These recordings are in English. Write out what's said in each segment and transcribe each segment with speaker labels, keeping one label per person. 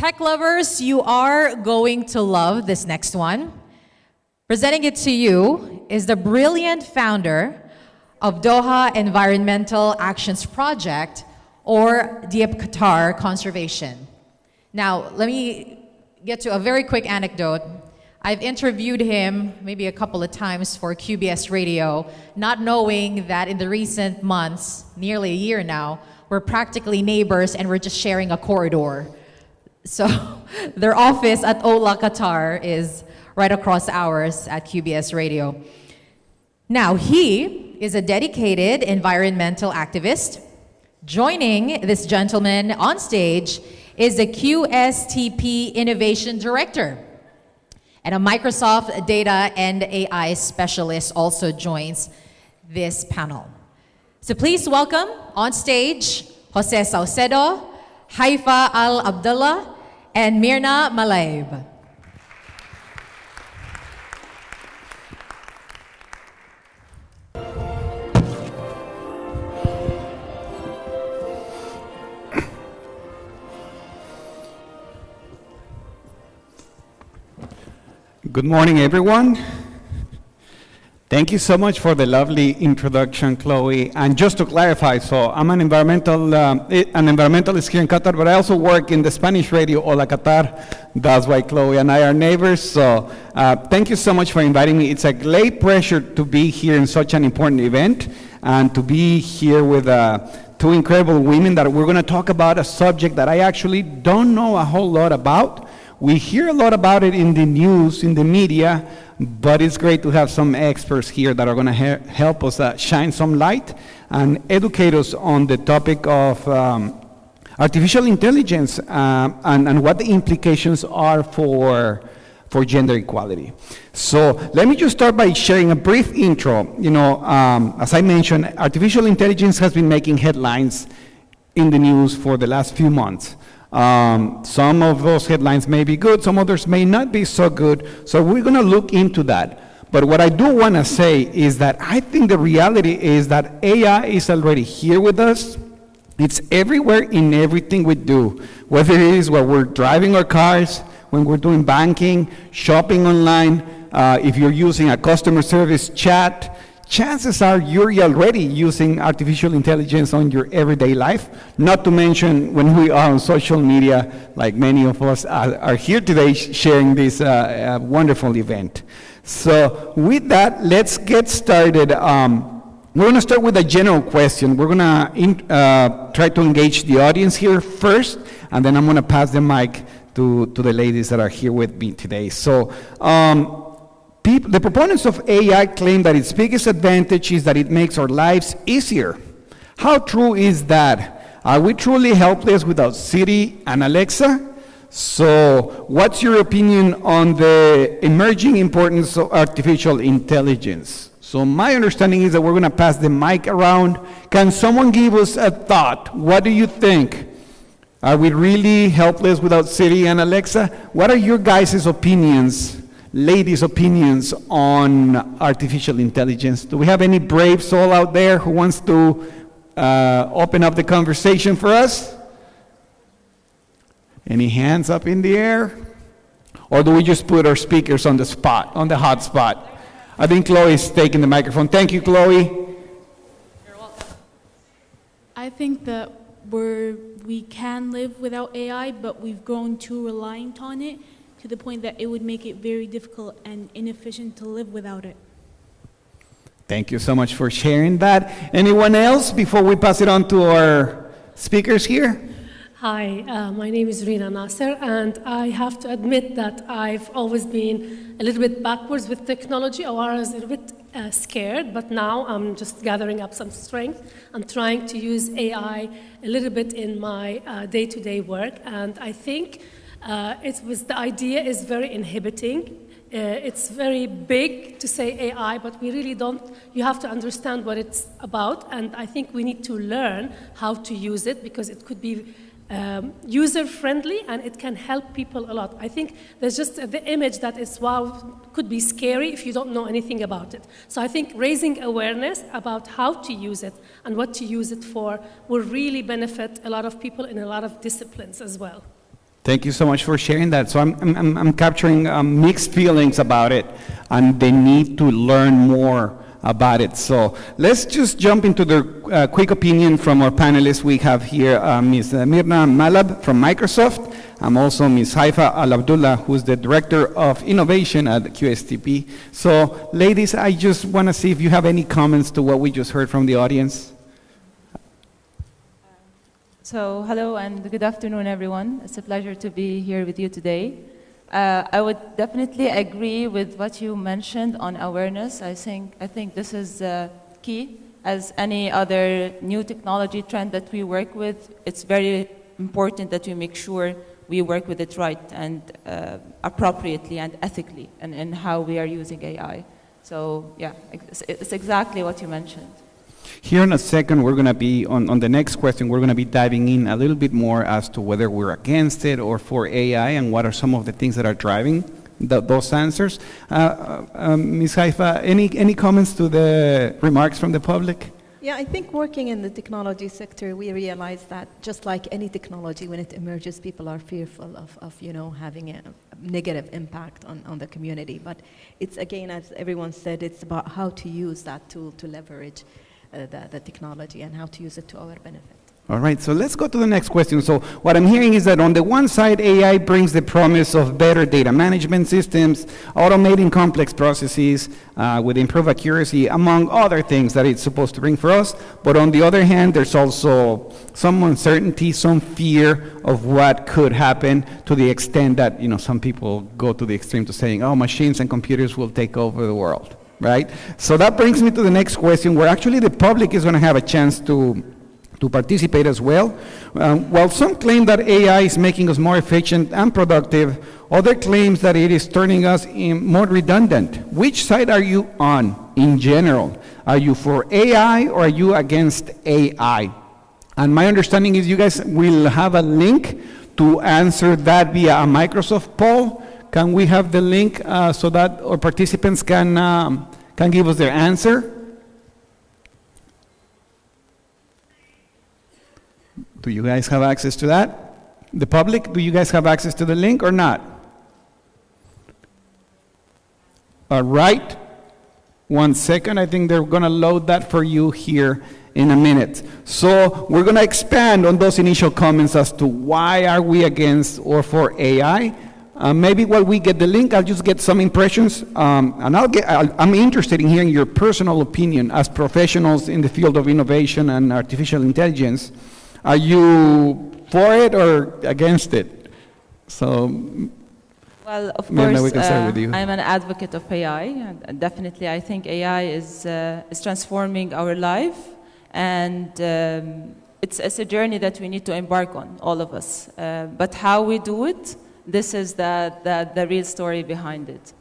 Speaker 1: Tech lovers, you are going to love this next one. Presenting it to you is the brilliant founder of Doha Environmental Actions Project, or DEAP Qatar Conservation. Now, let me get to a very quick anecdote. I've interviewed him maybe a couple of times for QBS Radio, not knowing that in the recent months, nearly a year now, we're practically neighbors and we're just sharing a corridor. So their office at Ola Qatar is right across ours at QBS Radio. Now, he is a dedicated environmental activist. Joining this gentleman on stage is the QSTP Innovation Director. And a Microsoft Data and AI Specialist also joins this panel. So please welcome on stage Jose Saucedo, Hayfa Al-Abdulla, and Mirna Malaeb.
Speaker 2: Good morning, everyone. Thank you so much for the lovely introduction, Chloe. And just to clarify, so I'm an environmentalist here in Qatar, but I also work in the Spanish radio, Ola Qatar. That's why Chloe and I are neighbors. So thank you so much for inviting me. It's a great pleasure to be here in such an important event and to be here with two incredible women that we're going to talk about a subject that I actually don't know a whole lot about. We hear a lot about it in the news, in the media, but it's great to have some experts here that are going to help us shine some light and educate us on the topic of artificial intelligence and what the implications are for gender equality. So let me just start by sharing a brief intro. You know, as I mentioned, artificial intelligence has been making headlines in the news for the last few months. Some of those headlines may be good, some others may not be so good, so we're going to look into that. But what I do want to say is that I think the reality is that AI is already here with us. It's everywhere in everything we do, whether it is when we're driving our cars, when we're doing banking, shopping online, if you're using a customer service chat. Chances are you're already using artificial intelligence on your everyday life, not to mention when we are on social media, like many of us are here today sharing this wonderful event. So with that, let's get started. We're going to start with a general question. We're going to try to engage the audience here first, and then I'm going to pass the mic to the ladies that are here with me today. So. The proponents of AI claim that its biggest advantage is that it makes our lives easier. How true is that? Are we truly helpless without Siri and Alexa? So what's your opinion on the emerging importance of artificial intelligence? So my understanding is that we're going to pass the mic around. Can someone give us a thought? What do you think? Are we really helpless without Siri and Alexa? What are your guys' opinions? Ladies' opinions on artificial intelligence? Do we have any brave soul out there who wants to open up the conversation for us? Any hands up in the air? Or do we just put our speakers on the spot, on the hot spot? I think Chloe's taking the microphone. Thank you, Chloe.
Speaker 3: You're welcome. I think that we can live without AI, but we've grown too reliant on it, to the point that it would make it very difficult and inefficient to live without it.
Speaker 2: Thank you so much for sharing that. Anyone else before we pass it on to our speakers here?
Speaker 4: Hi, my name is Rina Nasser, and I have to admit that I've always been a little bit backwards with technology, or I was a little bit scared, but now I'm just gathering up some strength. I'm trying to use AI a little bit in my day-to-day work, and I think the idea is very inhibiting. It's very big to say AI, but we really don't. You have to understand what it's about, and I think we need to learn how to use it, because it could be user-friendly and it can help people a lot. I think there's just the image that is, wow, could be scary if you don't know anything about it. So I think raising awareness about how to use it and what to use it for will really benefit a lot of people in a lot of disciplines as well.
Speaker 2: Thank you so much for sharing that. So I'm capturing mixed feelings about it and the need to learn more about it. So let's just jump into the quick opinion from our panelists. We have here Ms. Mirna Malaeb from Microsoft. I'm also Ms. Hayfa Al-Abdulla, who's the Director of Innovation at QSTP. So ladies, I just want to see if you have any comments to what we just heard from the audience.
Speaker 5: So hello and good afternoon, everyone. It's a pleasure to be here with you today. I would definitely agree with what you mentioned on awareness. I think this is key. As any other new technology trend that we work with, it's very important that we make sure we work with it right and appropriately and ethically in how we are using AI. So yeah, it's exactly what you mentioned.
Speaker 2: Here in a second, we're going to be, on the next question, we're going to be diving in a little bit more as to whether we're against it or for AI and what are some of the things that are driving those answers. Ms. Hayfa, any comments to the remarks from the public?
Speaker 6: Yeah, I think working in the technology sector, we realize that just like any technology, when it emerges, people are fearful of having a negative impact on the community. But it's, again, as everyone said, it's about how to use that tool to leverage the technology and how to use it to our benefit.
Speaker 2: All right, so let's go to the next question. So what I'm hearing is that on the one side, AI brings the promise of better data management systems, automating complex processes with improved accuracy, among other things that it's supposed to bring for us. But on the other hand, there's also some uncertainty, some fear of what could happen, to the extent that some people go to the extreme to saying, oh, machines and computers will take over the world, right? So that brings me to the next question, where actually the public is going to have a chance to participate as well. While some claim that AI is making us more efficient and productive, other claims that it is turning us more redundant. Which side are you on in general? Are you for AI or are you against AI? And my understanding is you guys will have a link to answer that via a Microsoft poll. Can we have the link so that our participants can give us their answer? Do you guys have access to that? The public, do you guys have access to the link or not? All right. 1 second. I think they're going to load that for you here in a minute. So we're going to expand on those initial comments as to why are we against or for AI. Maybe while we get the link, I'll just get some impressions, and I'm interested in hearing your personal opinion as professionals in the field of innovation and artificial intelligence. Are you for it or against it? So,
Speaker 5: well, of
Speaker 2: Mirna,
Speaker 5: course,
Speaker 2: we can start with you.
Speaker 5: I'm an advocate of AI. And definitely, I think AI is transforming our life, and it's a journey that we need to embark on, all of us. But how we do it, this is the real story behind it.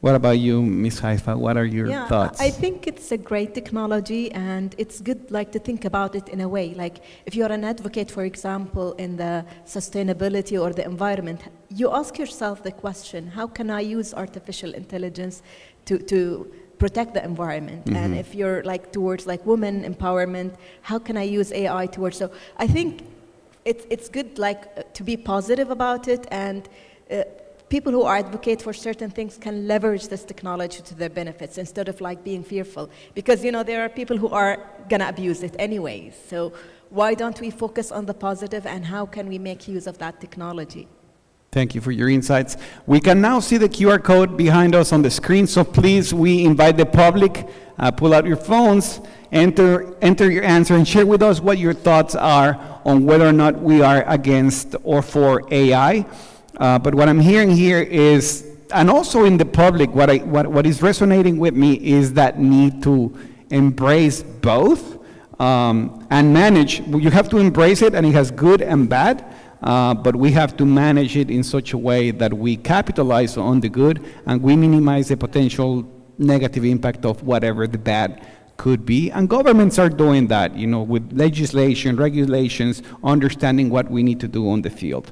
Speaker 2: What about you, Ms. Hayfa? What are your thoughts?
Speaker 6: I think it's a great technology, and it's good to think about it in a way. Like if you're an advocate, for example, in the sustainability or the environment, you ask yourself the question, how can I use artificial intelligence to protect the environment? Mm-hmm. And if you're towards women empowerment, how can I use AI towards? So I think it's good to be positive about it, and people who advocate for certain things can leverage this technology to their benefits instead of being fearful, because there are people who are gonna abuse it anyways. So why don't we focus on the positive, and how can we make use of that technology?
Speaker 2: Thank you for your insights. We can now see the QR code behind us on the screen, so please, we invite the public, pull out your phones, enter your answer, and share with us what your thoughts are on whether or not we are against or for AI. But what I'm hearing here is, and also in the public, what is resonating with me is that need to embrace both and manage. You have to embrace it, and it has good and bad, but we have to manage it in such a way that we capitalize on the good and we minimize the potential negative impact of whatever the bad could be. And governments are doing that, with legislation, regulations, understanding what we need to do on the field.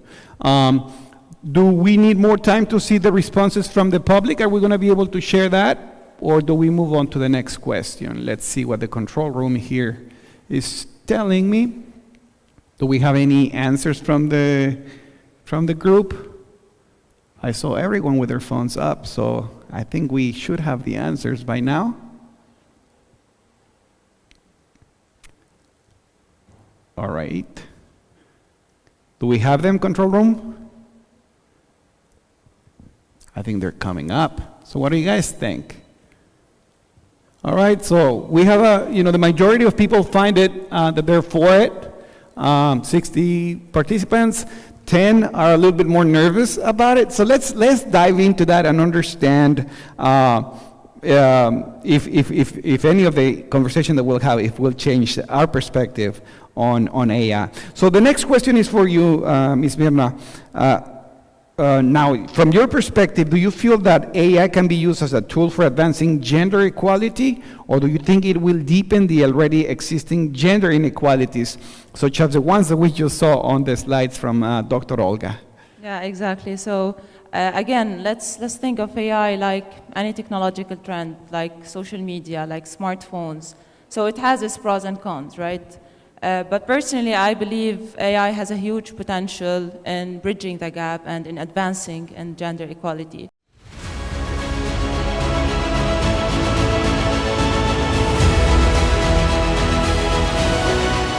Speaker 2: Do we need more time to see the responses from the public? Are we going to be able to share that? Or do we move on to the next question? Let's see what the control room here is telling me. Do we have any answers from the from the group? I saw everyone with their phones up, so I think we should have the answers by now. All right. Do we have them, control room? I think they're coming up. So what do you guys think? All right, so we have the majority of people find it, that they're for it. 60 participants, 10 are a little bit more nervous about it. So let's dive into that and understand if any of the conversation that we'll have, if we'll change our perspective on AI. So the next question is for you, Ms. Mirna. Now, from your perspective, do you feel that AI can be used as a tool for advancing gender equality, or do you think it will deepen the already existing gender inequalities, such as the ones that we just saw on the slides from Dr. Olga?
Speaker 5: Yeah, exactly. So again, let's think of AI like any technological trend, like social media, like smartphones. So it has its pros and cons, right? But personally, I believe AI has a huge potential in bridging the gap and in advancing in gender equality.